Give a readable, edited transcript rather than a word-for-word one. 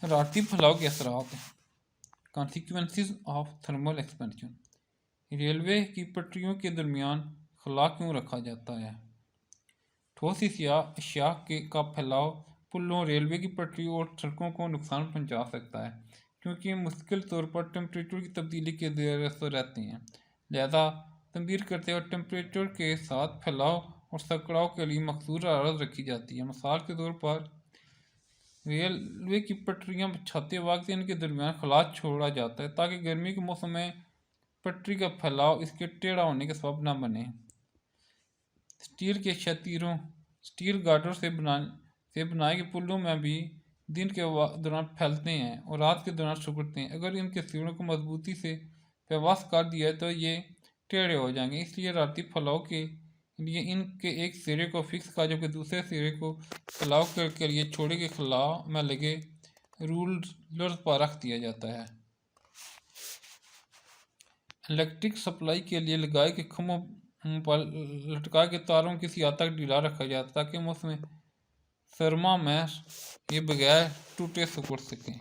राती फैलाव के असरात हैं। Consequences of thermal expansion. Railway की पटरियों के दरमियान खला क्यों रखा जाता है? ठोस अशिया का फैलाव पुलों, रेलवे की पटरी और सड़कों को नुकसान पहुंचा सकता है, क्योंकि ये मुश्किल तौर पर टेम्परेचर की तब्दीली के जेर असर रहते हैं। लिहाजा तंबीर करते वक्त टेम्परेचर के साथ फैलाव और सकड़ाव के लिए मखसूस हालत रखी जाती है। मिसाल के तौर पर रेलवे की पटरियां बिछाते वक्त इनके दरमियान खला छोड़ा जाता है ताकि गर्मी के मौसम में पटरी का फैलाव इसके टेढ़ा होने के सबब न बने। स्टील के क्षतिरों, स्टील गार्डर से बनाए गए पुलों में भी दिन के दौरान फैलते हैं और रात के दौरान सिकुड़ते हैं। अगर इनके सिरों को मजबूती से प्रवास कर दिया तो ये टेढ़े हो जाएंगे, इसलिए राती फैलाव के लिए इनके एक सिरे को फिक्स कर जबकि दूसरे सिरे को फैलाव के लिए छोड़े के खिलाफ में लगे रूलर्स पर रख दिया जाता है। इलेक्ट्रिक सप्लाई के लिए लगाए के खंभों पर लटका के तारों किसी हद तक ढीला रखा जाता है ताकि मौसम सरमा में ये बगैर टूटे सिकुड़ सकें।